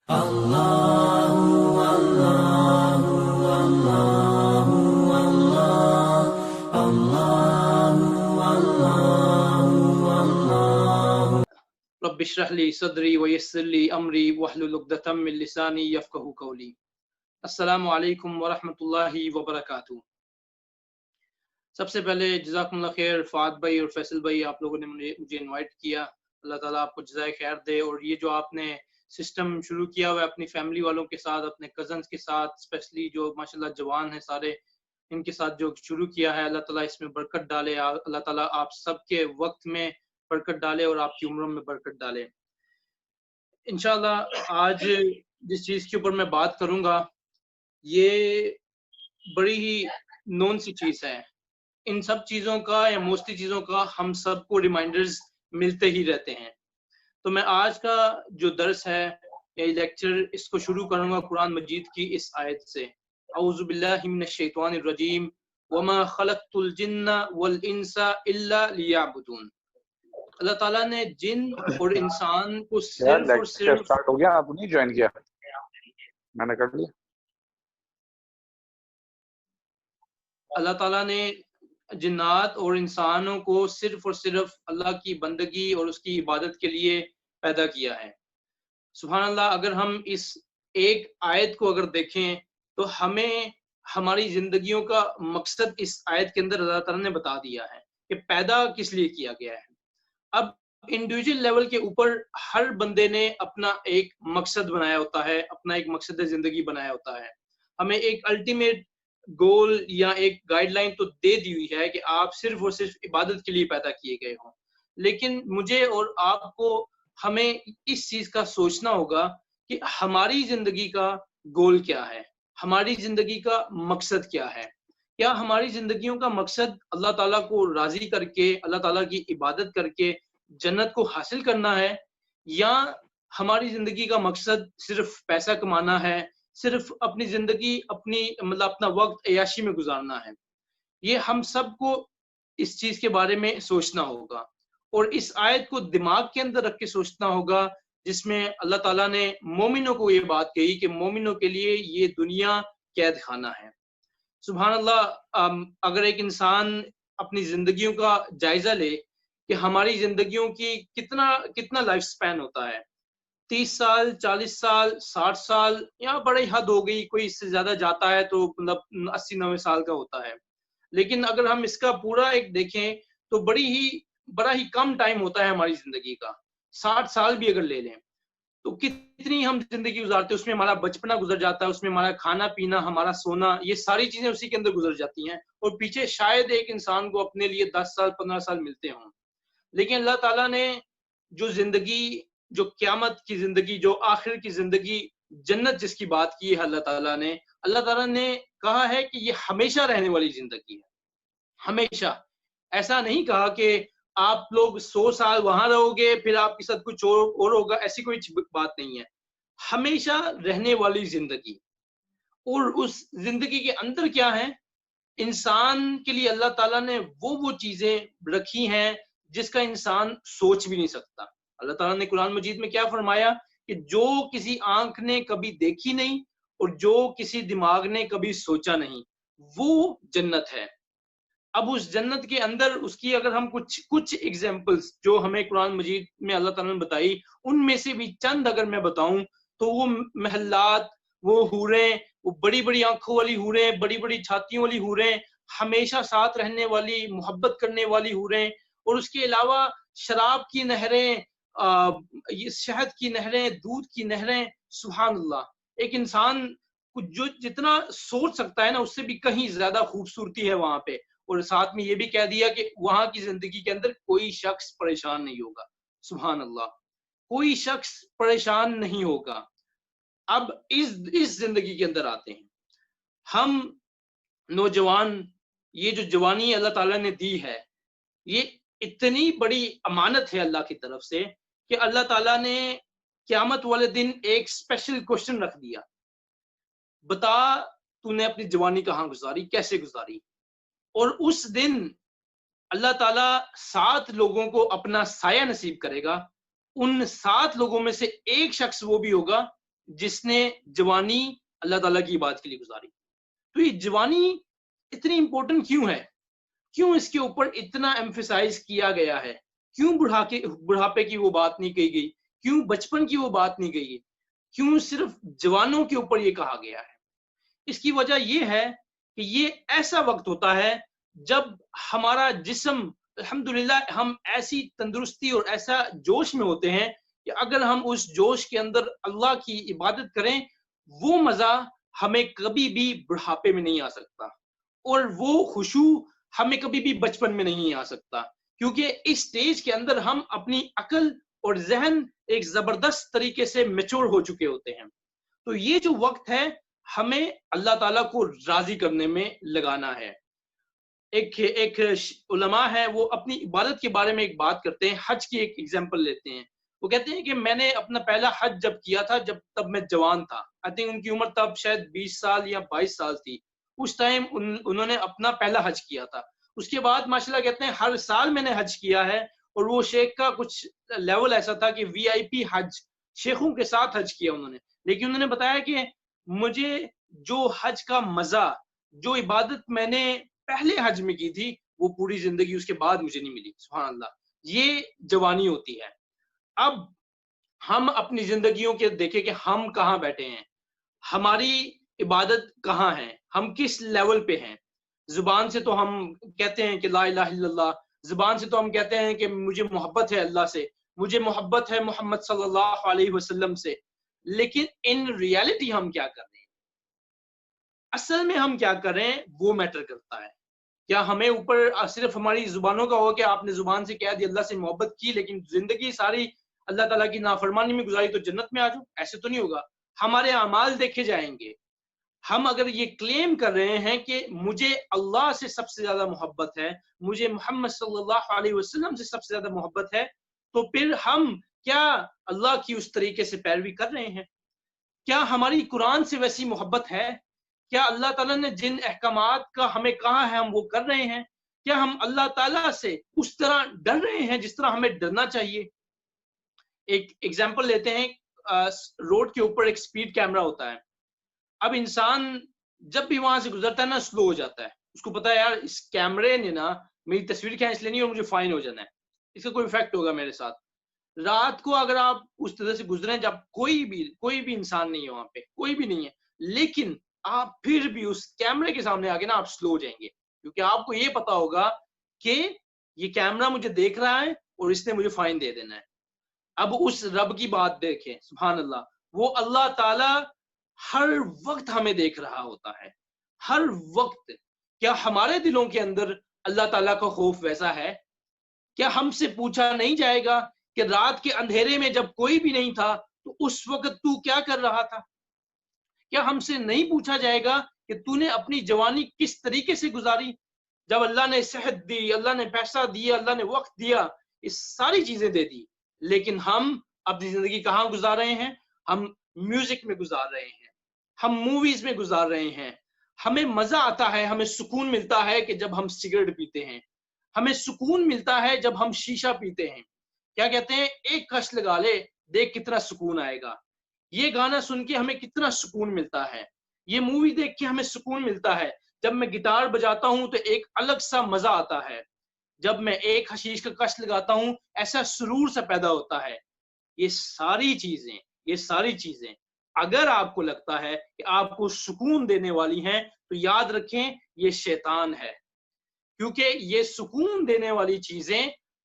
رب اشرح لی صدری ویسر لی امری واحلل عقدۃ من لسانی یفقہوا قولی۔ السلام علیکم ورحمۃ اللہ وبرکاتہ۔ سب سے پہلے جزاکم اللہ خیر فہد بھائی اور فیصل بھائی، آپ لوگوں نے مجھے انوائٹ کیا، اللہ تعالیٰ آپ کو جزائے خیر دے۔ اور یہ جو آپ نے سسٹم شروع کیا ہوا ہے اپنی فیملی والوں کے ساتھ، اپنے کزنس کے ساتھ، اسپیشلی جو ماشاءاللہ جوان ہیں سارے، ان کے ساتھ جو شروع کیا ہے، اللہ تعالیٰ اس میں برکت ڈالے، اللہ تعالیٰ آپ سب کے وقت میں برکت ڈالے اور آپ کی عمروں میں برکت ڈالے۔ انشاءاللہ آج جس چیز کے اوپر میں بات کروں گا یہ بڑی ہی نون سی چیز ہے۔ ان سب چیزوں کا یا موسٹلی چیزوں کا ہم سب کو ریمائنڈرز ملتے ہی رہتے ہیں۔ تو میں آج کا جو درس ہے یا لیکچر، اس کو شروع کروں گا قرآن مجید کی اس آیت سے، اعوذ باللہ من الشیطان الرجیم وما خلقت الجن والانس الا لیعبدون۔ اللہ تعالیٰ نے جن اور انسان کو صرف اور صرف اسٹارٹ ہو گیا، آپ نہیں جوائن کیا؟ میں نے کر لیا۔ اللہ تعالیٰ نے جنات اور انسانوں کو صرف اور صرف اللہ کی بندگی اور اس کی عبادت کے لیے پیدا کیا ہے۔ سبحان اللہ، اگر ہم اس ایک آیت کو اگر دیکھیں تو ہمیں ہماری زندگیوں کا مقصد اس آیت کے اندر اللہ تعالیٰ نے بتا دیا ہے کہ پیدا کس لیے کیا گیا ہے۔ اب انڈیویجول لیول کے اوپر ہر بندے نے اپنا ایک مقصد بنایا ہوتا ہے، اپنا ایک مقصد زندگی بنایا ہوتا ہے۔ ہمیں ایک الٹیمیٹ گول یا ایک گائیڈ لائن تو دے دی ہوئی ہے کہ آپ صرف اور صرف عبادت کے لیے پیدا کیے گئے ہوں، لیکن مجھے اور آپ کو ہمیں اس چیز کا سوچنا ہوگا کہ ہماری زندگی کا گول کیا ہے، ہماری زندگی کا مقصد کیا ہے۔ کیا ہماری زندگیوں کا مقصد اللہ تعالیٰ کو راضی کر کے، اللہ تعالیٰ کی عبادت کر کے جنت کو حاصل کرنا ہے، یا ہماری زندگی کا مقصد صرف پیسہ کمانا ہے، صرف اپنی زندگی اپنا وقت عیاشی میں گزارنا ہے؟ یہ ہم سب کو اس چیز کے بارے میں سوچنا ہوگا اور اس آیت کو دماغ کے اندر رکھ کے سوچنا ہوگا، جس میں اللہ تعالیٰ نے مومنوں کو یہ بات کہی کہ مومنوں کے لیے یہ دنیا قید خانہ ہے۔ سبحان اللہ، اگر ایک انسان اپنی زندگیوں کا جائزہ لے کہ ہماری زندگیوں کی کتنا لائف سپین ہوتا ہے، 30 سال، 40 سال، 60 سال، یا بڑی حد ہو گئی، کوئی اس سے زیادہ جاتا ہے تو 80-90 سال کا ہوتا ہے۔ لیکن اگر ہم اس کا پورا ایک دیکھیں تو بڑا ہی کم ٹائم ہوتا ہے ہماری زندگی کا۔ 60 سال بھی اگر لے لیں تو کتنی ہم زندگی گزارتے ہیں، اس میں ہمارا بچپنا گزر جاتا ہے، اس میں ہمارا کھانا پینا، ہمارا سونا، یہ ساری چیزیں اسی کے اندر گزر جاتی ہیں، اور پیچھے شاید ایک انسان کو اپنے لیے 10 سال 15 سال ملتے ہوں۔ لیکن اللہ تعالیٰ نے جو زندگی، جو قیامت کی زندگی، جو آخر کی زندگی، جنت جس کی بات کی ہے اللہ تعالیٰ نے کہا ہے کہ یہ ہمیشہ رہنے والی زندگی ہے۔ ہمیشہ، ایسا نہیں کہا کہ آپ لوگ 100 سال وہاں رہو گے پھر آپ کے ساتھ کچھ اور ہوگا، ایسی کوئی بات نہیں ہے۔ ہمیشہ رہنے والی زندگی، اور اس زندگی کے اندر کیا ہے، انسان کے لیے اللہ تعالیٰ نے وہ چیزیں رکھی ہیں جس کا انسان سوچ بھی نہیں سکتا۔ اللہ تعالیٰ نے قرآن مجید میں کیا فرمایا کہ جو کسی آنکھ نے کبھی دیکھی نہیں اور جو کسی دماغ نے کبھی سوچا نہیں، وہ جنت ہے۔ اب اس جنت کے اندر اس کی اگر ہم کچھ ایگزامپلس جو ہمیں قرآن مجید میں اللہ تعالیٰ نے بتائی، ان میں سے بھی چند اگر میں بتاؤں تو وہ محلات، وہ حوریں، وہ بڑی بڑی آنکھوں والی حوریں، بڑی بڑی چھاتیوں والی حوریں، ہمیشہ ساتھ رہنے والی، محبت کرنے والی حوریں، اور اس کے علاوہ شراب کی نہریں، شہد کی نہریں، دودھ کی نہریں۔ سبحان اللہ، ایک انسان جو جتنا سوچ سکتا ہے نا، اس سے بھی کہیں زیادہ خوبصورتی ہے وہاں پہ۔ اور ساتھ میں یہ بھی کہہ دیا کہ وہاں کی زندگی کے اندر کوئی شخص پریشان نہیں ہوگا۔ سبحان اللہ، کوئی شخص پریشان نہیں ہوگا۔ اب اس زندگی کے اندر آتے ہیں ہم نوجوان، یہ جو جوانی اللہ تعالیٰ نے دی ہے، یہ اتنی بڑی امانت ہے اللہ کی طرف سے کہ اللہ تعالیٰ نے قیامت والے دن ایک اسپیشل کوشچن رکھ دیا، بتا تو نے اپنی جوانی کہاں گزاری، کیسے گزاری؟ اور اس دن اللہ تعالیٰ 7 لوگوں کو اپنا سایہ نصیب کرے گا۔ ان 7 لوگوں میں سے ایک شخص وہ بھی ہوگا جس نے جوانی اللہ تعالیٰ کی عبادت کے لیے گزاری. تو یہ جوانی اتنی امپورٹنٹ کیوں ہے؟ کیوں اس کے اوپر اتنا ایمفیسائز کیا گیا ہے؟ کیوں بڑھاپے کی وہ بات نہیں کہی گئی؟ کیوں بچپن کی وہ بات نہیں کہی گئی؟ کیوں صرف جوانوں کے اوپر یہ کہا گیا ہے؟ اس کی وجہ یہ ہے کہ یہ ایسا وقت ہوتا ہے جب ہمارا جسم الحمدللہ ہم ایسی تندرستی اور ایسا جوش میں ہوتے ہیں کہ اگر ہم اس جوش کے اندر اللہ کی عبادت کریں وہ مزہ ہمیں کبھی بھی بڑھاپے میں نہیں آ سکتا، اور وہ خشوع ہمیں کبھی بھی بچپن میں نہیں آ سکتا، کیونکہ اس سٹیج کے اندر ہم اپنی عقل اور ذہن ایک زبردست طریقے سے میچور ہو چکے ہوتے ہیں. تو یہ جو وقت ہے ہمیں اللہ تعالیٰ کو راضی کرنے میں لگانا ہے. ایک علماء ہے وہ اپنی عبادت کے بارے میں ایک بات کرتے ہیں، حج کی ایک ایگزامپل لیتے ہیں. وہ کہتے ہیں کہ میں نے اپنا پہلا حج جب کیا تھا تب میں جوان تھا. آئی تھنک ان کی عمر تب شاید 20 سال یا 22 سال تھی. اس ٹائم انہوں نے اپنا پہلا حج کیا تھا. اس کے بعد ماشاءاللہ کہتے ہیں ہر سال میں نے حج کیا ہے، اور وہ شیخ کا کچھ لیول ایسا تھا کہ VIP حج، شیخوں کے ساتھ حج کیا انہوں نے. لیکن انہوں نے بتایا کہ مجھے جو حج کا مزہ، جو عبادت میں نے پہلے حج میں کی تھی وہ پوری زندگی اس کے بعد مجھے نہیں ملی. سبحان اللہ، یہ جوانی ہوتی ہے. اب ہم اپنی زندگیوں کے دیکھیں کہ ہم کہاں بیٹھے ہیں، ہماری عبادت کہاں ہے، ہم کس لیول پہ ہیں. زبان سے تو ہم کہتے ہیں کہ لا الہ الا اللہ، زبان سے تو ہم کہتے ہیں کہ مجھے محبت ہے اللہ سے، مجھے محبت ہے محمد صلی اللہ علیہ وسلم سے، لیکن ان ریالٹی ہم کیا کر رہے ہیں، اصل میں ہم کیا کر رہے ہیں وہ میٹر کرتا ہے. کیا ہمیں اوپر صرف ہماری زبانوں کا ہو کہ آپ نے زبان سے کہہ دی اللہ سے محبت کی لیکن زندگی ساری اللہ تعالیٰ کی نافرمانی میں گزاری تو جنت میں آ جاؤ؟ ایسے تو نہیں ہوگا. ہمارے اعمال دیکھے جائیں گے. ہم اگر یہ کلیم کر رہے ہیں کہ مجھے اللہ سے سب سے زیادہ محبت ہے، مجھے محمد صلی اللہ علیہ وسلم سے سب سے زیادہ محبت ہے، تو پھر ہم کیا اللہ کی اس طریقے سے پیروی کر رہے ہیں؟ کیا ہماری قرآن سے ویسی محبت ہے؟ کیا اللہ تعالیٰ نے جن احکامات کا ہمیں کہا ہے ہم وہ کر رہے ہیں؟ کیا ہم اللہ تعالیٰ سے اس طرح ڈر رہے ہیں جس طرح ہمیں ڈرنا چاہیے؟ ایک ایگزامپل لیتے ہیں، روڈ کے اوپر ایک سپیڈ کیمرہ ہوتا ہے. اب انسان جب بھی وہاں سے گزرتا ہے نا سلو ہو جاتا ہے. اس کو پتا ہے یار اس کیمرے نے نا میری تصویر کھینچ لینی اور مجھے فائن ہو جانا ہے، اس کا کوئی افیکٹ ہوگا میرے ساتھ. رات کو اگر آپ اس طرح سے گزریں جب کوئی بھی انسان نہیں ہے وہاں پہ، کوئی بھی نہیں ہے، لیکن آپ پھر بھی اس کیمرے کے سامنے آگے نا آپ سلو ہو جائیں گے، کیونکہ آپ کو یہ پتا ہوگا کہ یہ کیمرہ مجھے دیکھ رہا ہے اور اس نے مجھے فائن دے دینا ہے. اب اس رب کی بات دیکھیں، سبحان اللہ، وہ اللہ تعالی ہر وقت ہمیں دیکھ رہا ہوتا ہے، ہر وقت. کیا ہمارے دلوں کے اندر اللہ تعالیٰ کا خوف ویسا ہے؟ کیا ہم سے پوچھا نہیں جائے گا کہ رات کے اندھیرے میں جب کوئی بھی نہیں تھا تو اس وقت تو کیا کر رہا تھا؟ کیا ہم سے نہیں پوچھا جائے گا کہ تو نے اپنی جوانی کس طریقے سے گزاری؟ جب اللہ نے صحت دی، اللہ نے پیسہ دیا، اللہ نے وقت دیا، یہ ساری چیزیں دے دی، لیکن ہم اپنی زندگی کہاں گزار رہے ہیں؟ ہم میوزک میں گزار رہے ہیں، ہم موویز میں گزار رہے ہیں. ہمیں مزہ آتا ہے، ہمیں سکون ملتا ہے کہ جب ہم سگریٹ پیتے ہیں، ہمیں سکون ملتا ہے جب ہم شیشہ پیتے ہیں. کیا کہتے ہیں، ایک کش لگا لے دیکھ کتنا سکون آئے گا. یہ گانا سن کے ہمیں کتنا سکون ملتا ہے، یہ مووی دیکھ کے ہمیں سکون ملتا ہے. جب میں گٹار بجاتا ہوں تو ایک الگ سا مزہ آتا ہے. جب میں ایک حشیش کا کش لگاتا ہوں ایسا سرور سا پیدا ہوتا ہے. یہ ساری چیزیں اگر آپ کو لگتا ہے کہ آپ کو سکون دینے والی ہیں تو یاد رکھیں یہ شیطان ہے. کیونکہ یہ سکون دینے والی چیزیں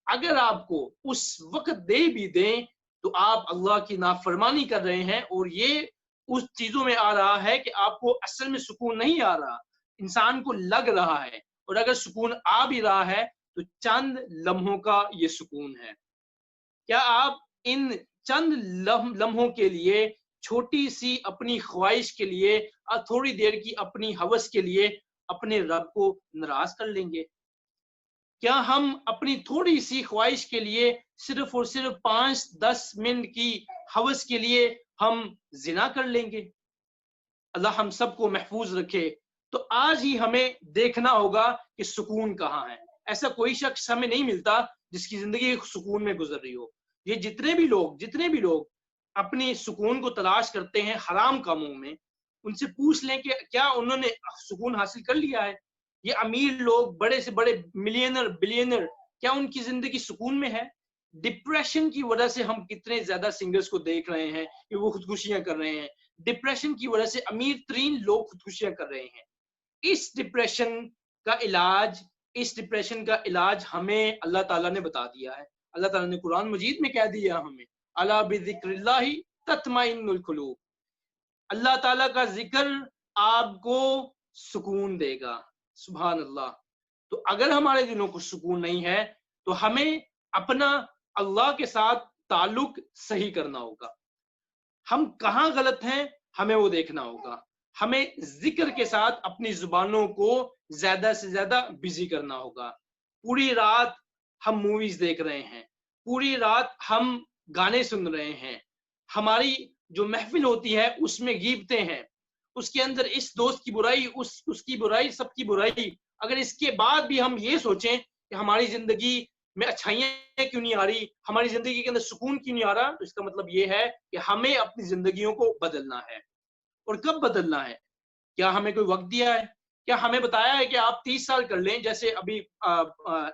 اگر آپ کو اس وقت دے بھی دیں تو آپ اللہ کی نافرمانی کر رہے ہیں، اور یہ اس چیزوں میں آ رہا ہے کہ آپ کو اصل میں سکون نہیں آ رہا، انسان کو لگ رہا ہے. اور اگر سکون آ بھی رہا ہے تو چند لمحوں کا یہ سکون ہے. کیا آپ ان چند لمحوں کے لیے، چھوٹی سی اپنی خواہش کے لیے، تھوڑی دیر کی اپنی ہوس کے لیے اپنے رب کو ناراض کر لیں گے؟ کیا ہم اپنی تھوڑی سی خواہش کے لیے صرف اور صرف 5-10 منٹ کی ہوس کے لیے ہم زنا کر لیں گے؟ اللہ ہم سب کو محفوظ رکھے. تو آج ہی ہمیں دیکھنا ہوگا کہ سکون کہاں ہے. ایسا کوئی شخص ہمیں نہیں ملتا جس کی زندگی سکون میں گزر رہی ہو. یہ جتنے بھی لوگ اپنی سکون کو تلاش کرتے ہیں حرام کاموں میں، ان سے پوچھ لیں کہ کیا انہوں نے سکون حاصل کر لیا ہے؟ یہ امیر لوگ، بڑے سے بڑے ملینر بلینر، کیا ان کی زندگی سکون میں ہے؟ ڈپریشن کی وجہ سے ہم کتنے زیادہ سنگرز کو دیکھ رہے ہیں کہ وہ خودکشیاں کر رہے ہیں، ڈپریشن کی وجہ سے امیر ترین لوگ خودکشیاں کر رہے ہیں۔ اس ڈپریشن کا علاج ہمیں اللہ تعالیٰ نے بتا دیا ہے۔ اللہ تعالیٰ نے قرآن مجید میں کہہ دیا ہمیں، الا بذکر اللہ تطمئن القلوب، اللہ تعالیٰ کا ذکر آپ کو سکون دے گا۔ سبحان اللہ۔ تو اگر ہمارے دلوں کو سکون نہیں ہے تو ہمیں اپنا اللہ کے ساتھ تعلق صحیح کرنا ہوگا۔ ہم کہاں غلط ہیں ہمیں وہ دیکھنا ہوگا۔ ہمیں ذکر کے ساتھ اپنی زبانوں کو زیادہ سے زیادہ بزی کرنا ہوگا۔ پوری رات ہم موویز دیکھ رہے ہیں، پوری رات ہم گانے سن رہے ہیں، ہماری جو محفل ہوتی ہے اس میں غیبتیں ہیں، اس کے اندر اس دوست کی برائی، اس کی برائی، سب کی برائی، اگر اس کے بعد بھی ہم یہ سوچیں کہ ہماری زندگی میں اچھائیاں کیوں نہیں آ رہی، ہماری زندگی کے اندر سکون کیوں نہیں آ رہا، تو اس کا مطلب یہ ہے کہ ہمیں اپنی زندگیوں کو بدلنا ہے۔ اور کب بدلنا ہے؟ کیا ہمیں کوئی وقت دیا ہے؟ کیا ہمیں بتایا ہے کہ آپ 30 سال کر لیں؟ جیسے ابھی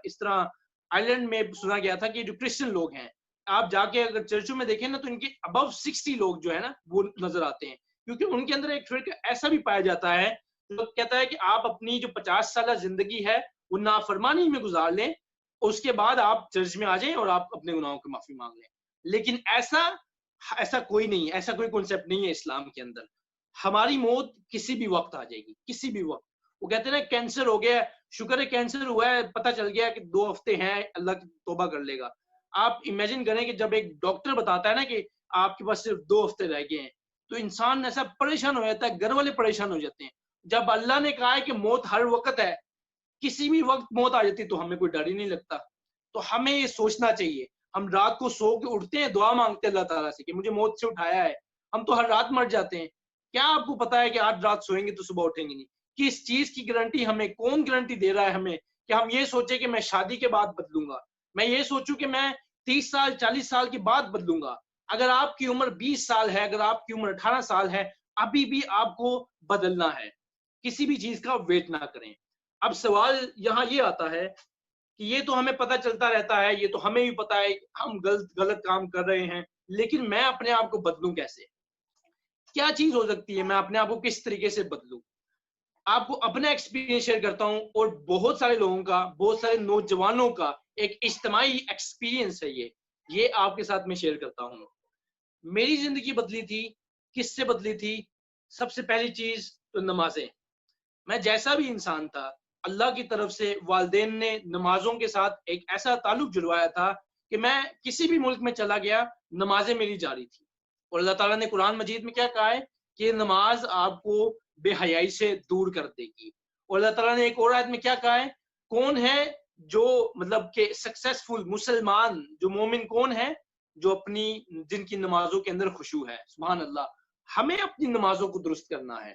اس طرح آئرلینڈ میں سنا گیا تھا کہ جو کرسچن لوگ ہیں، آپ جا کے اگر چرچوں میں دیکھیں نا تو ان کے ابو 60 لوگ جو ہے نا وہ نظر آتے ہیں، کیونکہ ان کے اندر ایک فرق ایسا بھی پایا جاتا ہے جو کہتا ہے کہ آپ اپنی جو 50 سالہ زندگی ہے وہ نافرمانی میں گزار لیں، اس کے بعد آپ چرچ میں آ جائیں اور آپ اپنے گناہوں کی معافی مانگ لیں۔ لیکن ایسا کوئی نہیں ہے، ایسا کوئی کنسیپٹ نہیں ہے اسلام کے اندر۔ ہماری موت کسی بھی وقت آ جائے گی، کسی بھی وقت۔ وہ کہتے ہیں نا کینسر ہو گیا، شکر ہے کینسر ہوا ہے، پتہ چل گیا کہ 2 ہفتے ہیں، اللہ کی توبہ کر لے گا۔ آپ امیجن کریں کہ جب ایک ڈاکٹر بتاتا ہے نا کہ آپ کے پاس صرف 2 ہفتے رہ گئے ہیں تو انسان ایسا پریشان ہو جاتا ہے، گھر والے پریشان ہو جاتے ہیں۔ جب اللہ نے کہا ہے کہ موت ہر وقت ہے، کسی بھی وقت موت آ جاتی تو ہمیں کوئی ڈر ہی نہیں لگتا۔ تو ہمیں یہ سوچنا چاہیے، ہم رات کو سو کے اٹھتے ہیں، دعا مانگتے ہیں اللہ تعالیٰ سے کہ مجھے موت سے اٹھایا ہے۔ ہم تو ہر رات مر جاتے ہیں، کیا آپ کو پتا ہے کہ آج رات سوئیں گے تو صبح اٹھیں گے نہیں؟ کس چیز کی گارنٹی ہمیں، کون گارنٹی دے رہا ہے ہمیں کہ ہم یہ سوچیں کہ میں شادی کے بعد بدلوں گا، میں یہ سوچوں کہ میں 30 سال 40 سال کے بعد بدلوں گا؟ اگر آپ کی عمر 20 سال ہے، اگر آپ کی عمر 18 سال ہے، ابھی بھی آپ کو بدلنا ہے۔ کسی بھی چیز کا ویٹ نہ کریں۔ اب سوال یہاں یہ آتا ہے کہ یہ تو ہمیں پتہ چلتا رہتا ہے، یہ تو ہمیں بھی پتا ہے ہم غلط کام کر رہے ہیں، لیکن میں اپنے آپ کو بدلوں کیسے؟ کیا چیز ہو سکتی ہے میں اپنے آپ کو کس طریقے سے بدلوں؟ آپ کو اپنا ایکسپیرینس شیئر کرتا ہوں، اور بہت سارے لوگوں کا، بہت سارے نوجوانوں کا ایک اجتماعی ایکسپیرینس ہے یہ آپ کے ساتھ میں شیئر کرتا ہوں۔ میری زندگی بدلی تھی، کس سے بدلی تھی؟ سب سے پہلی چیز تو نمازیں۔ میں جیسا بھی انسان تھا، اللہ کی طرف سے والدین نے نمازوں کے ساتھ ایک ایسا تعلق جڑوایا تھا کہ میں کسی بھی ملک میں چلا گیا، نمازیں میری جاری تھی۔ اور اللہ تعالیٰ نے قرآن مجید میں کیا کہا ہے کہ نماز آپ کو بے حیائی سے دور کر دے گی۔ اور اللہ تعالیٰ نے ایک اور آیت میں کیا کہا ہے، کون ہے جو مطلب کہ سکسیسفل مسلمان، جو مومن کون ہے؟ جو اپنی جن کی نمازوں کے اندر خشوع ہے۔ سبحان اللہ۔ ہمیں اپنی نمازوں کو درست کرنا ہے۔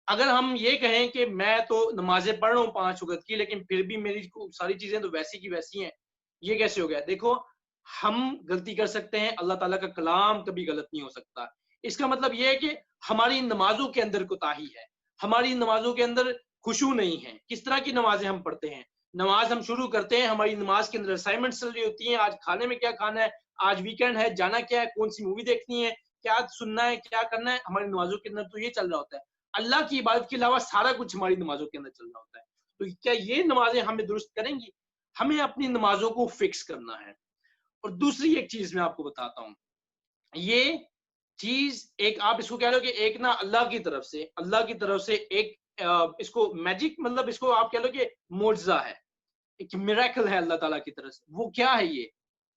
اگر ہم یہ کہیں کہ میں تو نمازیں پڑھ رہا ہوں 5 وقت کی، لیکن پھر بھی میری ساری چیزیں تو ویسی کی ویسی ہیں، یہ کیسے ہو گیا؟ دیکھو، ہم غلطی کر سکتے ہیں، اللہ تعالیٰ کا کلام کبھی غلط نہیں ہو سکتا۔ اس کا مطلب یہ ہے کہ ہماری نمازوں کے اندر کوتاہی ہے، ہماری نمازوں کے اندر خشوع نہیں ہے۔ کس طرح کی نمازیں ہم پڑھتے ہیں؟ نماز ہم شروع کرتے ہیں، ہماری نماز کے اندر اسائنمنٹس چل رہی ہوتی ہیں، آج کھانے میں کیا کھانا ہے، آج ویکینڈ ہے، جانا کیا ہے، کون سی مووی دیکھنی ہے، کیا سننا ہے، کیا کرنا ہے۔ ہماری نمازوں کے اندر تو یہ چل رہا ہوتا ہے۔ اللہ کی عبادت کے علاوہ سارا کچھ ہماری نمازوں کے اندر چل رہا ہوتا ہے۔ تو کیا یہ نمازیں ہمیں درست کریں گی؟ ہمیں اپنی نمازوں کو فکس کرنا ہے۔ اور دوسری ایک چیز میں آپ کو بتاتا ہوں، یہ چیز ایک آپ اس کو کہہ لو کہ ایک نا اللہ کی طرف سے ایک اس کو میجک، مطلب اس کو آپ کہہ لو کہ معجزہ ہے، ایک میریکل ہے اللہ تعالیٰ کی طرف سے۔ وہ کیا ہے؟ یہ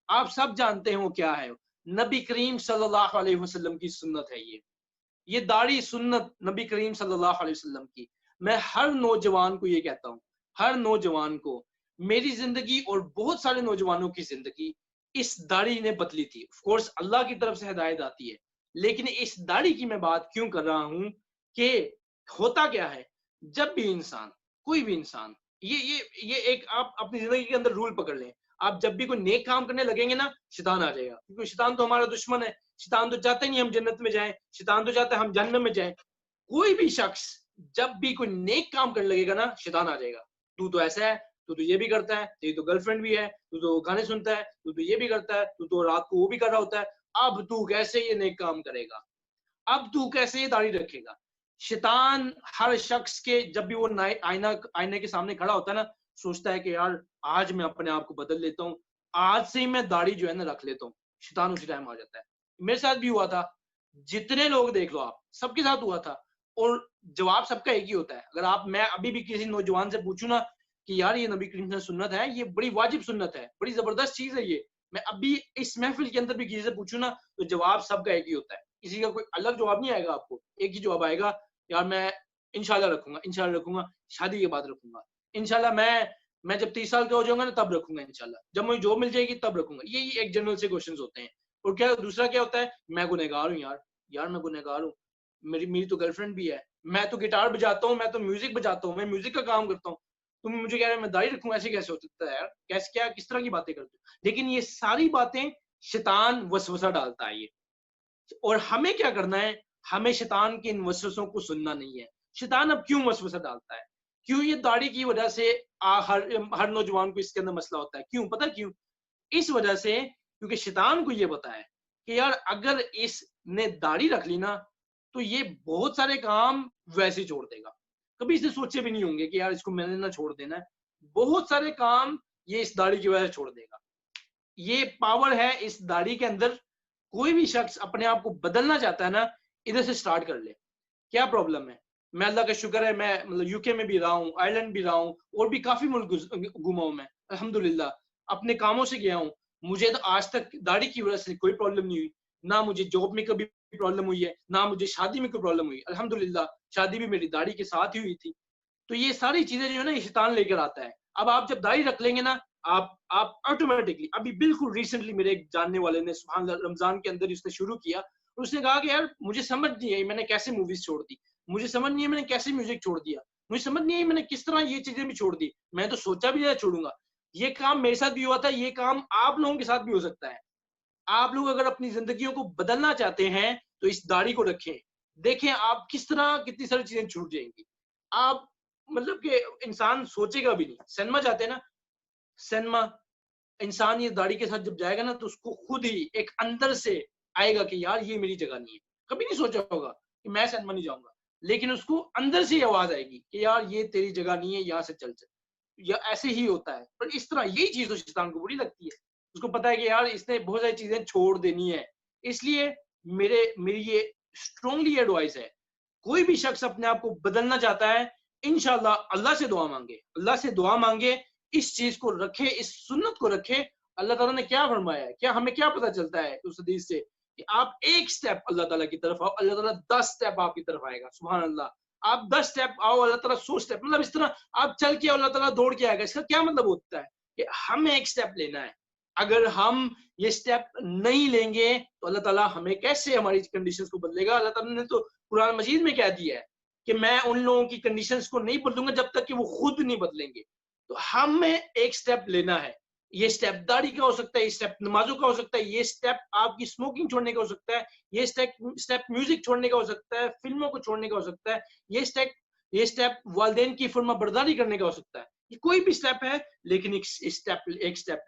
آپ سب جانتے ہیں وہ کیا ہے۔ نبی کریم صلی اللہ علیہ وسلم کی سنت ہے یہ داڑھی سنت نبی کریم صلی اللہ علیہ وسلم کی۔ میں ہر نوجوان کو یہ کہتا ہوں، ہر نوجوان کو، میری زندگی اور بہت سارے نوجوانوں کی زندگی اس داڑھی نے بدلی تھی۔ آف کورس اللہ کی طرف سے ہدایت آتی ہے، لیکن اس داڑھی کی میں بات کیوں کر رہا ہوں کہ ہوتا کیا ہے جب بھی انسان، کوئی بھی انسان، یہ ایک آپ اپنی زندگی کے اندر رول پکڑ لیں، آپ جب بھی کوئی نیک کام کرنے لگیں گے نا شیطان آ جائے گا, کیونکہ شیطان تو ہمارا دشمن ہے. شیطان تو چاہتے نہیں ہم جنت میں جائیں, شیطان تو چاہتا ہے ہم جہنم میں جائیں. کوئی بھی شخص جب بھی کوئی نیک کام کرنے لگے گا نا شیطان آ جائے گا, تو ایسا ہے, تو یہ بھی کرتا ہے, تیری تو گرل فرینڈ بھی ہے, تو گانے سنتا ہے, تو یہ بھی کرتا ہے, تو رات کو وہ بھی کر رہا ہوتا ہے, اب تو کیسے یہ نیک کام کرے گا, اب تو کیسے یہ داڑھی رکھے گا. شیطان ہر شخص کے جب بھی وہ آئینے کے سامنے کھڑا ہوتا ہے نا سوچتا ہے کہ یار آج میں اپنے آپ کو بدل لیتا ہوں, آج سے ہی میں داڑھی جو ہے نا رکھ لیتا ہوں. شیطان اسی ٹائم آ جاتا ہے. میرے ساتھ بھی ہوا تھا, جتنے لوگ دیکھ لو آپ سب کے ساتھ ہوا تھا, اور جواب سب کا ایک ہی ہوتا ہے. اگر میں ابھی بھی کسی نوجوان سے پوچھوں نا کہ یار یہ نبی کریم کی سنت ہے, یہ بڑی واجب سنت ہے, بڑی زبردست چیز ہے یہ, میں ابھی اس محفل کے اندر بھی کسی سے پوچھوں نا تو جواب سب کا ایک ہی ہوتا ہے. کسی کا کوئی الگ جواب نہیں آئے گا آپ کو, ایک ہی جواب آئے گا, یار میں انشاءاللہ رکھوں گا, انشاءاللہ رکھوں گا, شادی کے بعد رکھوں گا, انشاءاللہ میں جب 30 سال کا ہو جاؤں گا نا تب رکھوں گا, انشاءاللہ جب مجھے جاب مل جائے گی تب رکھوں گا. یہی ایک جنرل سے کوشچنز ہوتے ہیں. اور کیا دوسرا کیا ہوتا ہے, میں گنہگار ہوں یار میں گنہگار ہوں, میری تو گرل فرینڈ بھی ہے, میں تو گٹار بجاتا ہوں, میں تو میوزک بجاتا ہوں, میں میوزک کا کام کرتا ہوں, تم مجھے کہہ رہے میں داڑھی رکھوں, ایسے کیسے ہو سکتا ہے یار, کس طرح کی باتیں کرتے ہو. لیکن یہ ساری باتیں شیطان وسوسہ ڈالتا ہے یہ, اور ہمیں کیا کرنا ہے, ہمیں شیطان کے ان وسوسوں کو سننا نہیں ہے. شیطان اب کیوں وسوسہ ڈالتا ہے, کیوں یہ داڑھی کی وجہ سے ہر نوجوان کو اس کے اندر مسئلہ ہوتا ہے, کیوں پتہ کیوں؟ اس وجہ سے کیونکہ شیطان کو یہ پتا ہے کہ یار اگر اس نے داڑھی رکھ لی نا تو یہ بہت سارے کام ویسے چھوڑ دے گا, کبھی اس نے سوچے بھی نہیں ہوں گے کہ یار اس کو میں نے نہ چھوڑ دینا ہے, بہت سارے کام یہ اس داڑھی کی وجہ سے چھوڑ دے گا. یہ پاور ہے اس داڑھی کے اندر. کوئی بھی شخص اپنے آپ کو بدلنا چاہتا ہے نا ادھر سے سٹارٹ کر لے. کیا پرابلم ہے, میں اللہ کا شکر ہے میں مطلب یو کے میں بھی رہا ہوں, آئرلینڈ بھی رہا ہوں, اور بھی کافی ملک گھوما ہوں میں الحمدللہ, اپنے کاموں سے گیا ہوں. مجھے تو آج تک داڑھی کی وجہ سے کوئی پرابلم نہیں ہوئی, نہ مجھے جاب میں کبھی پرابلم ہوئی ہے, نہ مجھے شادی میں کوئی پرابلم ہوئی. الحمدللہ شادی بھی میری داڑھی کے ساتھ ہی ہوئی تھی. تو یہ ساری چیزیں جو ہے نا یہ شیطان لے کر آتا ہے. اب آپ جب داڑھی رکھ لیں گے نا آپ آٹومیٹکلی, ابھی بالکل ریسنٹلی میرے ایک جاننے والے نے سبحان اللہ رمضان کے اندر اس نے شروع کیا, اور اس نے کہا کہ یار مجھے سمجھ نہیں آئی میں نے کیسے موویز چھوڑ دی, مجھے سمجھ نہیں ہے میں نے کیسے میوزک چھوڑ دیا, مجھے سمجھ نہیں ہے میں نے کس طرح یہ چیزیں بھی چھوڑ دی, میں تو سوچا بھی نہیں چھوڑوں گا. یہ کام میرے ساتھ بھی ہوا تھا, یہ کام آپ لوگوں کے ساتھ بھی ہو سکتا ہے. آپ لوگ اگر اپنی زندگیوں کو بدلنا چاہتے ہیں تو اس داڑھی کو رکھیں, دیکھیں آپ کس طرح کتنی ساری چیزیں چھوٹ جائیں گی. آپ مطلب کہ انسان سوچے گا بھی نہیں. سینما جاتے ہیں نا, سینما انسان یہ داڑھی کے ساتھ جب جائے گا نا تو اس کو خود ہی ایک اندر سے آئے گا کہ یار یہ میری جگہ نہیں ہے. کبھی نہیں سوچا ہوگا کہ میں سینما نہیں جاؤں گا, لیکن اس کو اندر سے آواز آئے گی کہ یار یہ تیری جگہ نہیں ہے, یہاں سے چل چل. یا ایسے ہی ہوتا ہے. پر اس طرح یہی چیز تو شیطان کو بری لگتی ہے, اس کو پتا ہے کہ یار اس نے بہت ساری چیزیں چھوڑ دینی ہے. اس لیے میری یہ اسٹرانگلی ایڈوائز ہے, کوئی بھی شخص اپنے آپ کو بدلنا چاہتا ہے انشاءاللہ اللہ سے دعا مانگے, اللہ سے دعا مانگے, اس چیز کو رکھے, اس سنت کو رکھے. اللہ تعالیٰ نے کیا فرمایا ہے, کیا ہمیں کیا پتہ چلتا ہے اس حدیث سے کہ آپ ایک سٹیپ اللہ تعالیٰ کی طرف آؤ, اللہ تعالیٰ 10 سٹیپ آپ کی طرف آئے گا. سبحان اللہ, آپ 10 سٹیپ آؤ, اللہ تعالیٰ 100 سٹیپ, مطلب اس طرح آپ چل کے اللہ تعالیٰ دوڑ کے آئے گا. اس کا کیا مطلب ہوتا ہے کہ ہمیں ایک سٹیپ لینا ہے. اگر ہم یہ سٹیپ نہیں لیں گے تو اللہ تعالیٰ ہمیں کیسے ہماری کنڈیشنز کو بدلے گا. اللہ تعالیٰ نے تو قرآن مجید میں کہہ دیا ہے کہ میں ان لوگوں کی کنڈیشنز کو نہیں بدلوں گا جب تک کہ وہ خود نہیں بدلیں گے. تو ہمیں ایک سٹیپ لینا ہے. یہ سٹیپ داڑھی کا ہو سکتا ہے, یہ سٹیپ نمازوں کا ہو سکتا ہے, یہ سٹیپ آپ کی اسموکنگ چھوڑنے کا ہو سکتا ہے, یہ سٹیپ میوزک چھوڑنے کا ہو سکتا ہے, فلموں کو چھوڑنے کا ہو سکتا ہے, یہ سٹیپ والدین کی فرما برداری کرنے کا ہو سکتا ہے. یہ کوئی بھی سٹیپ ہے, لیکن ایک سٹیپ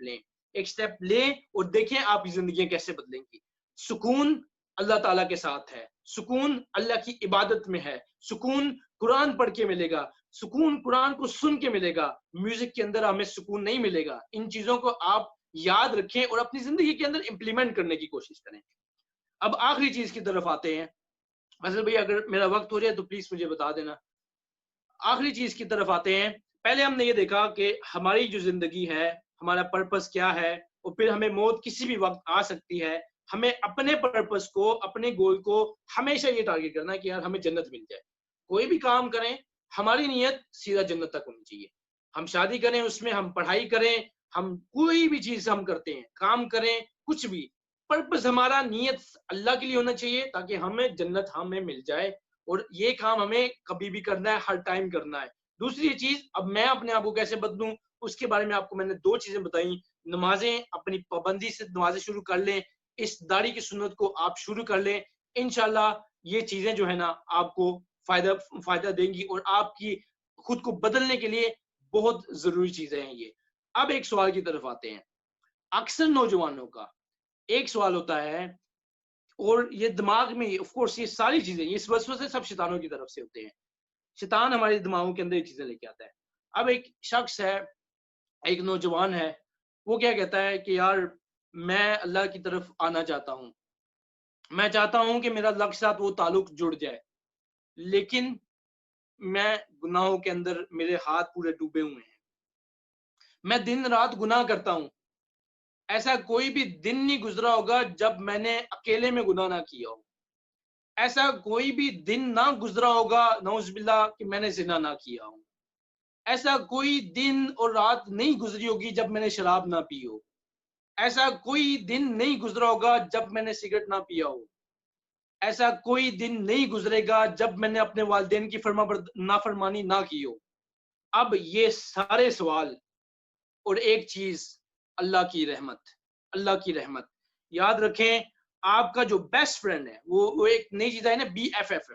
لیں, ایک سٹیپ لیں اور دیکھیں آپ کی زندگیاں کیسے بدلیں گی. سکون اللہ تعالیٰ کے ساتھ ہے, سکون اللہ کی عبادت میں ہے, سکون قرآن پڑھ کے ملے گا, سکون قرآن کو سن کے ملے گا. میوزک کے اندر ہمیں سکون نہیں ملے گا. ان چیزوں کو آپ یاد رکھیں اور اپنی زندگی کے اندر امپلیمنٹ کرنے کی کوشش کریں. اب آخری چیز کی طرف آتے ہیں. فیصل بھائی اگر میرا وقت ہو جائے تو پلیز مجھے بتا دینا. آخری چیز کی طرف آتے ہیں. پہلے ہم نے یہ دیکھا کہ ہماری جو زندگی ہے, ہمارا پرپس کیا ہے, اور پھر ہمیں موت کسی بھی وقت آ سکتی ہے. ہمیں اپنے پرپس کو, اپنے گول کو ہمیشہ یہ ٹارگیٹ کرنا ہے کہ یار ہمیں جنت مل جائے. کوئی بھی کام کریں ہماری نیت سیدھا جنت تک ہونی چاہیے. ہم شادی کریں, اس میں ہم پڑھائی کریں, ہم کوئی بھی چیز ہم کرتے ہیں, کام کریں, کچھ بھی پرپس ہمارا نیت اللہ کے لیے ہونا چاہیے تاکہ ہمیں جنت ہمیں مل جائے. اور یہ کام ہمیں کبھی بھی کرنا ہے, ہر ٹائم کرنا ہے. دوسری چیز, اب میں اپنے آپ کو کیسے بدلوں اس کے بارے میں آپ کو میں نے 2 چیزیں بتائیں. نمازیں اپنی پابندی سے نمازیں شروع کر لیں، اس داڑھی کی سنت کو آپ شروع کر لیں، انشاءاللہ یہ چیزیں جو ہے نا آپ کو فائدہ دیں گی اور آپ کی خود کو بدلنے کے لیے بہت ضروری چیزیں ہیں یہ۔ اب ایک سوال کی طرف آتے ہیں۔ اکثر نوجوانوں کا ایک سوال ہوتا ہے، اور یہ دماغ میں آف کورس یہ ساری چیزیں، یہ وسوسے سب شیطانوں کی طرف سے ہوتے ہیں، شیطان ہمارے دماغوں کے اندر یہ چیزیں لے کے آتا ہے۔ اب ایک شخص ہے، ایک نوجوان ہے، وہ کیا کہتا ہے کہ یار میں اللہ کی طرف آنا چاہتا ہوں، میں چاہتا ہوں کہ میرا اللہ کے ساتھ وہ تعلق جڑ جائے، لیکن میں گناہوں کے اندر میرے ہاتھ پورے ڈوبے ہوئے ہیں، میں دن رات گناہ کرتا ہوں، ایسا کوئی بھی دن نہیں گزرا ہوگا جب میں نے اکیلے میں گناہ نہ کیا ہو، ایسا کوئی بھی دن نہ گزرا ہوگا نعوذ باللہ کہ میں نے زنا نہ کیا ہو، ایسا کوئی دن اور رات نہیں گزری ہوگی جب میں نے شراب نہ پی ہو، ایسا کوئی دن نہیں گزرا ہوگا جب میں نے سگریٹ نہ پیا ہو، ایسا کوئی دن نہیں گزرے گا جب میں نے اپنے والدین کی نافرمانی نہ کی ہو۔ اب یہ سارے سوال اور ایک چیز، اللہ کی رحمت، اللہ کی رحمت یاد رکھیں۔ آپ کا جو بیسٹ فرینڈ ہے وہ ایک نئی چیز ہے نا، BFF،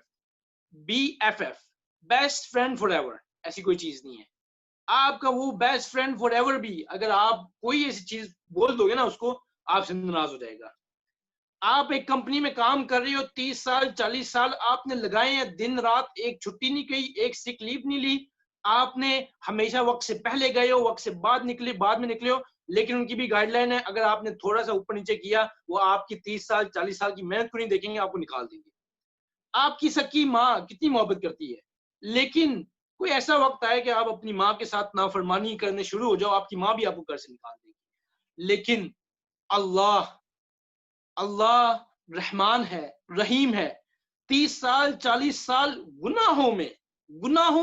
best friend for ever, ایسی کوئی چیز نہیں ہے۔ آپ کا وہ بیسٹ فرینڈ فار ایور بھی اگر آپ کوئی ایسی چیز بول دو گے نا اس کو، آپ سے ناراض ہو جائے گا۔ آپ ایک کمپنی میں کام کر رہی ہو، 30 سال 40 سال آپ نے لگائے ہیں، دن رات ایک چھٹی نہیں کی، ایک سک لیو نہیں لی، آپ نے ہمیشہ وقت سے پہلے گئے ہو، وقت سے بعد میں نکلے ہو، لیکن ان کی بھی گائیڈ لائن ہے، اگر آپ نے تھوڑا سا اوپر نیچے کیا وہ آپ کی 30 سال 40 سال کی محنت کو نہیں دیکھیں گے، آپ کو نکال دیں گے۔ آپ کی سکی ماں کتنی محبت کرتی ہے، لیکن کوئی ایسا وقت آئے کہ آپ اپنی ماں کے ساتھ نافرمانی کرنے شروع ہو جاؤ، آپ کی ماں بھی آپ کو گھر سے نکال دے گی۔ لیکن اللہ رحمان ہے، رحیم ہے، 30 سال 40 سال گناہوں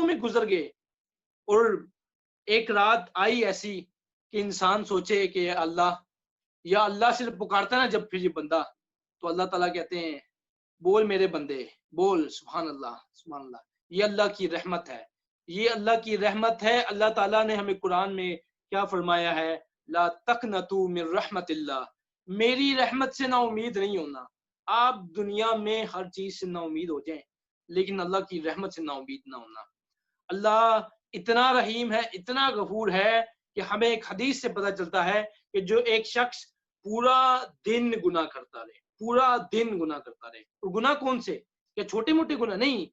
میں گزر گئے، اور ایک رات آئی ایسی کہ انسان سوچے کہ یا اللہ صرف پکارتا ہے نا جب پھر یہ بندہ، تو اللہ تعالیٰ کہتے ہیں بول میرے بندے بول، سبحان اللہ سبحان اللہ۔ یہ اللہ کی رحمت ہے، یہ اللہ کی رحمت ہے۔ اللہ تعالیٰ نے ہمیں قرآن میں کیا فرمایا ہے، لا تقنطوا من رحمت اللہ، میری رحمت سے نا امید نہیں ہونا۔ آپ دنیا میں ہر چیز سے نا امید ہو جائیں، لیکن اللہ کی رحمت سے نا امید نہ ہونا۔ اللہ اتنا رحیم ہے، اتنا غفور ہے کہ ہمیں ایک حدیث سے پتہ چلتا ہے کہ جو ایک شخص پورا دن گناہ کرتا رہے، پورا دن گناہ کرتا رہے، اور گناہ کون سے، کہ چھوٹے موٹے گناہ نہیں،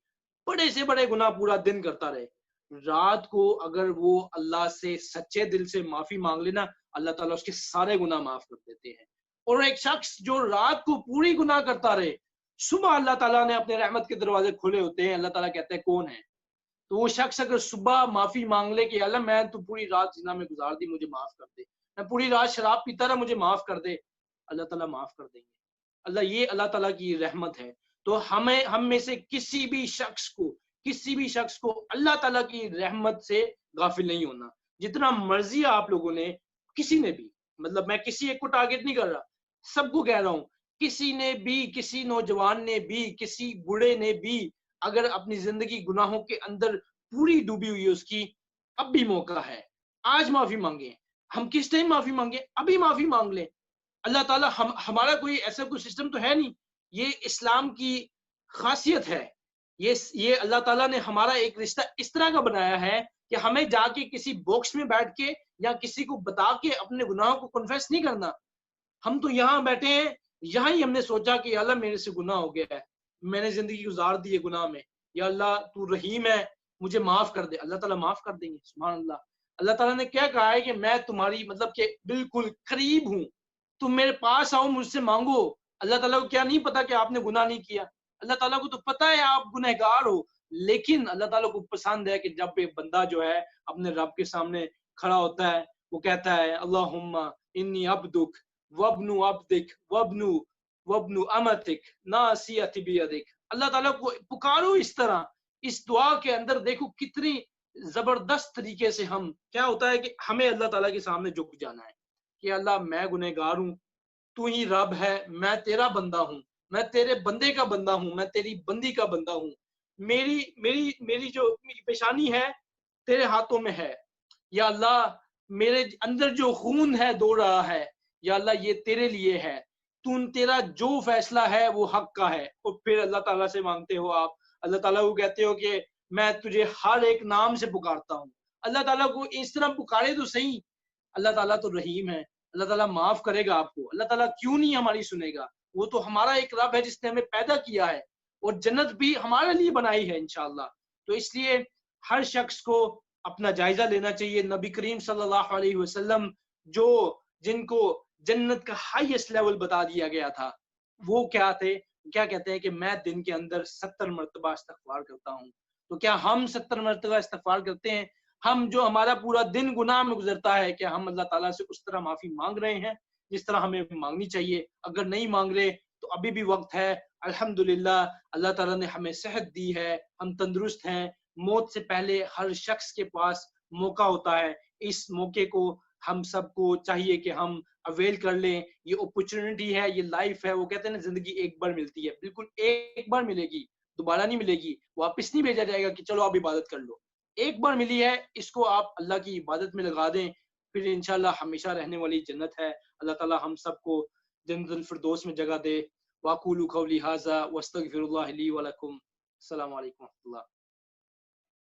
بڑے سے بڑے گناہ پورا دن کرتا رہے، رات کو اگر وہ اللہ سے سچے دل سے معافی مانگ لینا، اللہ تعالیٰ اس کے سارے گناہ معاف کر دیتے ہیں۔ اور ایک شخص جو رات کو پوری گناہ کرتا رہے، صبح اللہ تعالیٰ نے اپنے رحمت کے دروازے کھلے ہوتے ہیں، اللہ تعالیٰ کہتے ہیں کون ہے، تو وہ شخص اگر صبح معافی مانگ لے کہ اللہ میں تو پوری رات زنا میں گزار دی، مجھے معاف کر دے، میں پوری رات شراب پیتا رہا، مجھے معاف کر دے، اللہ تعالیٰ معاف کر دیں گے۔ یہ اللہ تعالیٰ کی رحمت ہے۔ تو ہم میں سے کسی بھی شخص کو اللہ تعالیٰ کی رحمت سے غافل نہیں ہونا۔ جتنا مرضی آپ لوگوں نے، کسی نے بھی، مطلب میں کسی ایک کو ٹارگٹ نہیں کر رہا، سب کو کہہ رہا ہوں، کسی نے بھی، کسی نوجوان نے بھی، کسی بوڑھے نے بھی اگر اپنی زندگی گناہوں کے اندر پوری ڈوبی ہوئی ہے اس کی، اب بھی موقع ہے، آج معافی مانگیں۔ ہم کس ٹائم معافی مانگیں؟ ابھی معافی مانگ لیں۔ اللہ تعالیٰ ہمارا کوئی ایسا کوئی سسٹم تو ہے نہیں، یہ اسلام کی خاصیت ہے، یہ اللہ تعالیٰ نے ہمارا ایک رشتہ اس طرح کا بنایا ہے کہ ہمیں جا کے کسی باکس میں بیٹھ کے یا کسی کو بتا کے اپنے گناہوں کو کنفیس نہیں کرنا۔ ہم تو یہاں بیٹھے ہیں، یہاں ہی ہم نے سوچا کہ یا اللہ میرے سے گناہ ہو گیا ہے، میں نے زندگی گزار دی ہے گناہ میں، یا اللہ تو رحیم ہے مجھے معاف کر دے، اللہ تعالیٰ معاف کر دیں گے، سبحان اللہ۔ اللہ تعالیٰ نے کیا کہا ہے کہ میں تمہاری مطلب کہ بالکل قریب ہوں، تم میرے پاس آؤ مجھ سے مانگو۔ اللہ تعالیٰ کو کیا نہیں پتا کہ آپ نے گناہ نہیں کیا؟ اللہ تعالیٰ کو تو پتا ہے آپ گنہگار ہو، لیکن اللہ تعالیٰ کو پسند ہے کہ جب ایک بندہ جو ہے اپنے رب کے سامنے کھڑا ہوتا ہے، وہ کہتا ہے اللہم انی عبدک وابن عبدک وابن امتک ناصیتی بیدک۔ اللہ تعالیٰ کو پکارو اس طرح، اس دعا کے اندر دیکھو کتنی زبردست طریقے سے ہم، کیا ہوتا ہے کہ ہمیں اللہ تعالیٰ کے سامنے جھک جانا ہے کہ اللہ میں گنہگار ہوں، تو ہی رب ہے، میں تیرا بندہ ہوں، میں تیرے بندے کا بندہ ہوں، میں تیری بندی کا بندہ ہوں، میری جو پیشانی ہے تیرے ہاتھوں میں ہے، یا اللہ میرے اندر جو خون ہے دوڑ رہا ہے یا اللہ یہ تیرے لیے ہے، تیرا جو فیصلہ ہے وہ حق کا ہے. اور پھر اللہ تعالیٰ سے مانگتے ہو آپ، اللہ تعالیٰ کو کہتے ہو کہ میں تجھے ہر ایک نام سے پکارتا ہوں. اللہ تعالیٰ کو اس طرح پکارے تو صحیح. اللہ تعالیٰ تو رحیم ہے، اللہ تعالیٰ معاف کرے گا آپ کو. اللہ تعالیٰ کیوں نہیں ہماری سنے گا؟ وہ تو ہمارا ایک رب ہے جس نے ہمیں پیدا کیا ہے اور جنت بھی ہمارے لیے بنائی ہے انشاءاللہ. تو اس لیے ہر شخص کو اپنا جائزہ لینا چاہیے. نبی کریم صلی اللہ علیہ وسلم جن کو جنت کا ہائیسٹ لیول بتا دیا گیا تھا، وہ کیا تھے؟ کیا کہتے ہیں کہ میں دن کے اندر 70 مرتبہ استغفار کرتا ہوں. تو کیا ہم 70 مرتبہ استغفار کرتے ہیں؟ ہم جو ہمارا پورا دن گناہ میں گزرتا ہے، کیا ہم اللہ تعالیٰ سے اس طرح معافی مانگ رہے ہیں جس طرح ہمیں مانگنی چاہیے؟ اگر نہیں مانگ رہے تو ابھی بھی وقت ہے. الحمدللہ اللہ تعالیٰ نے ہمیں صحت دی ہے، ہم تندرست ہیں. موت سے پہلے ہر شخص کے پاس موقع ہوتا ہے. اس موقع کو ہم سب کو چاہیے کہ ہم اویل کر لیں. یہ اپرچونٹی ہے، یہ لائف ہے. وہ کہتے ہیں نا زندگی ایک بار ملتی ہے، بالکل ایک بار ملے گی، دوبارہ نہیں ملے گی. واپس نہیں بھیجا جائے گا کہ چلو آپ عبادت کر لو. ایک بار ملی ہے، اس کو آپ اللہ کی عبادت میں لگا دیں، پھر انشاءاللہ ہمیشہ رہنے والی جنت ہے. اللہ تعالی ہم سب کو جنت الفردوس میں جگہ دے. واقولوا قولی ھذا واستغفر اللہ لی ولکم. السلام علیکم و رحمۃ اللہ.